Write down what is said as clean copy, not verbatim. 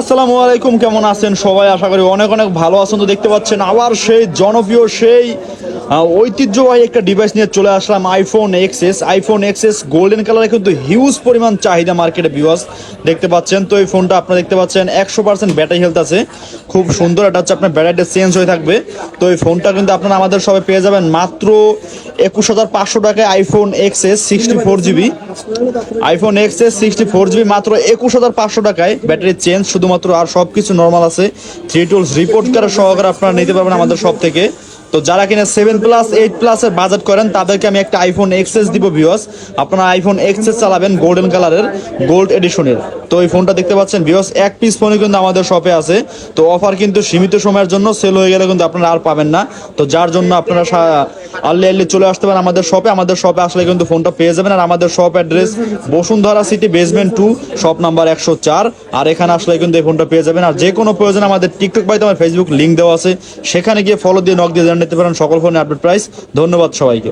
আসসালামু আলাইকুম, কেমন আছেন সবাই? আশা করি অনেক অনেক ভালো আছেন। তো দেখতে পাচ্ছেন আবার সেই জনপ্রিয় সেই ঐতিহ্যবাহী একটা ডিভাইস নিয়ে চলে আসলাম, আইফোন এক্সএস গোল্ডেন কালারে কিন্তু হিউজ পরিমাণ চাহিদা মার্কেটে ভিউয়ার্স দেখতে পাচ্ছেন। তো এই ফোনটা আপনারা দেখতে পাচ্ছেন 100% ব্যাটারি হেলথ আছে, খুব সুন্দর। এটা হচ্ছে আপনার ব্যাটারিটা চেঞ্জ হয়ে থাকবে। তো এই ফোনটা কিন্তু আপনারা আমাদের সবাই পেয়ে যাবেন মাত্র 21,500 টাকায়। আইফোন এক্সএস 64 জিবি মাত্র 21,500 টাকায়, ব্যাটারি চেঞ্জ শুধুমাত্র, আর সব কিছু নর্মাল আছে। 3 টুলস রিপোর্ট করার সহকারে আপনারা নিতে পারবেন আমাদের সব থেকে। তো যারা কিনা 7+8+ এর বাজেট করেন তাদেরকে আমি একটা আইফোন এক্সএস দিব ভিউয়ার্স। আপনারা আইফোন এক্সএস চালাবেন গোল্ডেন কালারের, গোল্ড এডিশনের। তো এই ফোনটা দেখতে পাচ্ছেন ভিউয়ার্স, এক পিস ফোনে কিন্তু আমাদের শপে আছে। তো অফার কিন্তু সীমিত সময়ের জন্য, সেল হয়ে গেলে কিন্তু আপনারা আর পাবেন না। তো যার জন্য আপনারা আর্লি চলে আসতে পারেন আমাদের শপে। আমাদের শপে আসলে কিন্তু ফোনটা পেয়ে যাবেন। আর আমাদের shop address Bashundhara city basement 2, shop number 104। আর এখানে আসলে কিন্তু এই ফোনটা পেয়ে যাবেন। আর যে কোনো প্রয়োজন আমাদের টিকটক বাই আমার ফেসবুক লিঙ্ক দেওয়া আছে, সেখানে গিয়ে ফলো দিয়ে নক দিয়ে জানিয়ে নিতে পারেন সকল ফোনের আপডেট প্রাইস। ধন্যবাদ সবাইকে।